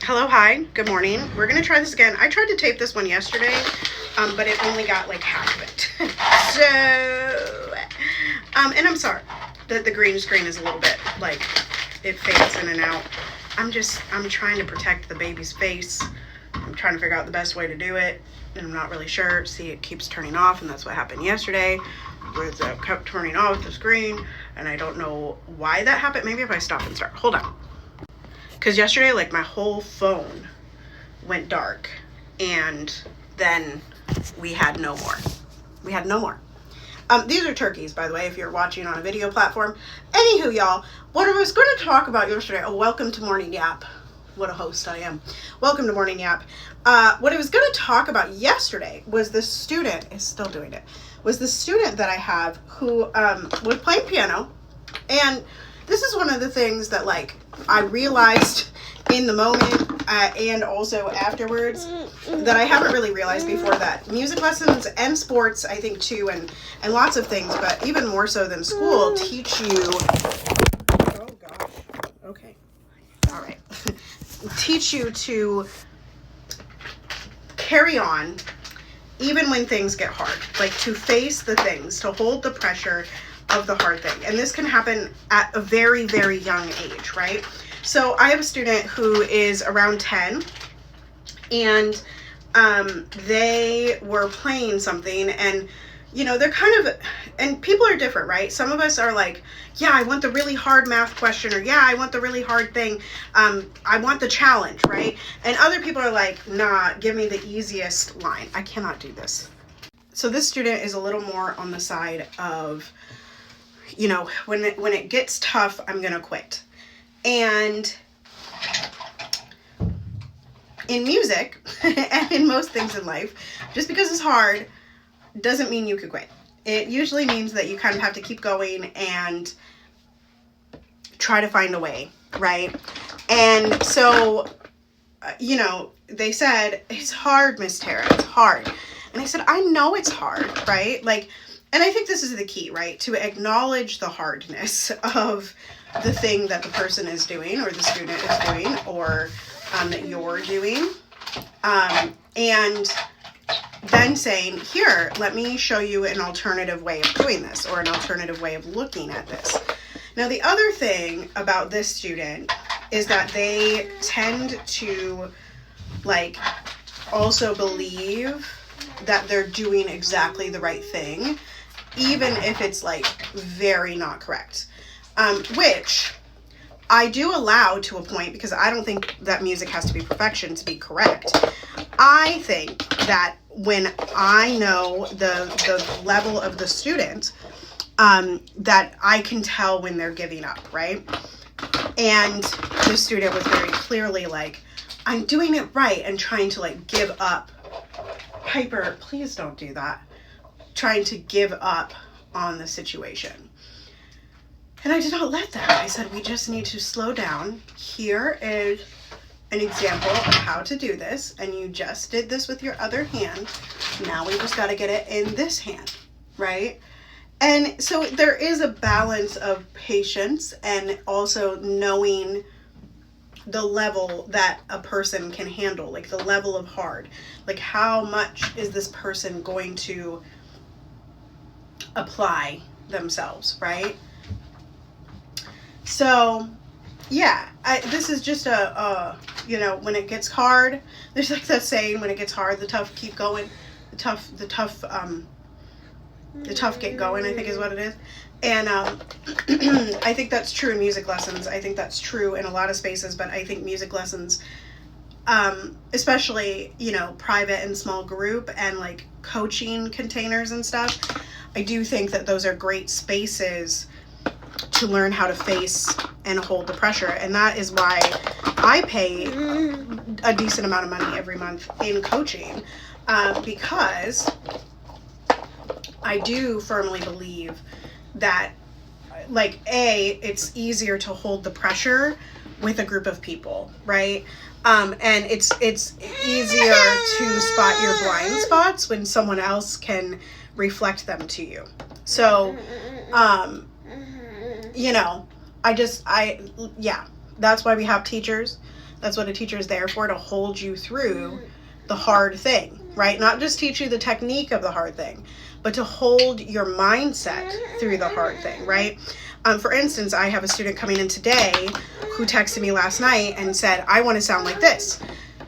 Hello, hi, good morning. We're gonna try this again. I tried to tape this one yesterday, but it only got like half of it. So, and I'm sorry that the green screen is a little bit like it fades in and out. I'm trying to protect the baby's face. I'm trying to figure out the best way to do it, and I'm not really sure. See, it keeps turning off, and that's what happened yesterday. It kept turning off the screen, and I don't know why that happened. Maybe if I stop and start. Hold on. Because yesterday, like, my whole phone went dark, and then we had no more. These are turkeys, by the way, if you're watching on a video platform. Anywho, y'all, what I was going to talk about yesterday, welcome to Morning Yap. What a host I am. Welcome to Morning Yap. What I was going to talk about yesterday was the student, is still doing it, was the student that I have who was playing piano. And this is one of the things that, like, I realized in the moment and also afterwards that I haven't really realized before, that music lessons and sports, I think too, and lots of things, but even more so than school, teach you, oh gosh, okay, all right, teach you to carry on even when things get hard, like to face the things, to hold the pressure of the hard thing. And this can happen at a very, very young age, right? So I have a student who is around 10, and they were playing something, and you know, they're kind of, and people are different, right? Some of us are like, yeah, I want the really hard math question, or yeah, I want the really hard thing. I want the challenge, right? And other people are like, nah, give me the easiest line. I cannot do this. So this student is a little more on the side of, you know, when it gets tough, I'm going to quit. And in music and in most things in life, just because it's hard doesn't mean you could quit. It usually means that you kind of have to keep going and try to find a way, right? And so, you know, they said, it's hard, Miss Tara, it's hard. And I said, I know it's hard, right? Like, and I think this is the key, right? To acknowledge the hardness of the thing that the person is doing, or the student is doing, or that you're doing. And then saying, here, let me show you an alternative way of doing this, or an alternative way of looking at this. Now, the other thing about this student is that they tend to, like, also believe that they're doing exactly the right thing, even if it's like very not correct, which I do allow to a point, because I don't think that music has to be perfection to be correct. I think that when I know the level of the student, that I can tell when they're giving up, right? And the student was very clearly like, I'm doing it right, and trying to like give up. Piper, please don't do that. Trying to give up on the situation. And I did not let that. I said, we just need to slow down. Here is an example of how to do this. And you just did this with your other hand. Now we just got to get it in this hand, right? And so there is a balance of patience and also knowing the level that a person can handle, like the level of hard. Like, how much is this person going to apply themselves, right? So, yeah, this is just you know, when it gets hard, there's like that saying, when it gets hard, the tough keep going. The tough get going, I think is what it is. And I think that's true in music lessons. I think that's true in a lot of spaces, but I think music lessons, especially, you know, private and small group and like coaching containers and stuff, I do think that those are great spaces to learn how to face and hold the pressure. And that is why I pay a decent amount of money every month in coaching, because I do firmly believe that, like, it's easier to hold the pressure with a group of people, right? And it's easier to spot your blind spots when someone else can reflect them to you. So, you know, yeah, that's why we have teachers. That's what a teacher is there for, to hold you through the hard thing, right? Not just teach you the technique of the hard thing, but to hold your mindset through the hard thing, right? For instance, I have a student coming in today who texted me last night and said, I want to sound like this.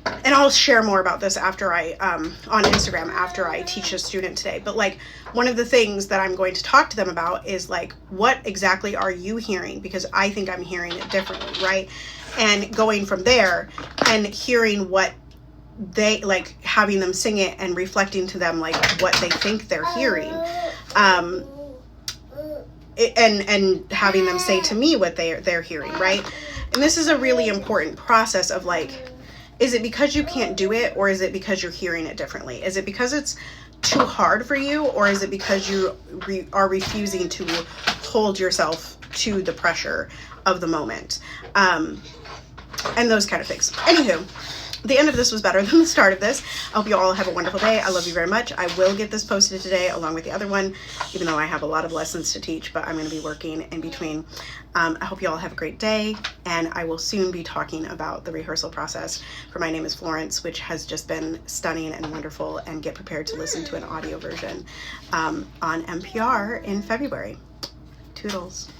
And I'll share more about this after on Instagram, after I teach a student today. But like, one of the things that I'm going to talk to them about is like, what exactly are you hearing? Because I think I'm hearing it differently, right? And going from there and hearing what they like, having them sing it and reflecting to them like what they think they're hearing, and having them say to me what they're hearing, right? And this is a really important process of like, is it because you can't do it, or is it because you're hearing it differently? Is it because it's too hard for you, or is it because you are refusing to hold yourself to the pressure of the moment? And those kind of things. Anywho, the end of this was better than the start of this. I hope you all have a wonderful day. I love you very much. I will get this posted today along with the other one, even though I have a lot of lessons to teach, but I'm going to be working in between. I hope you all have a great day, and I will soon be talking about the rehearsal process for My Name is Florence, which has just been stunning and wonderful, and get prepared to listen to an audio version on NPR in February. Toodles.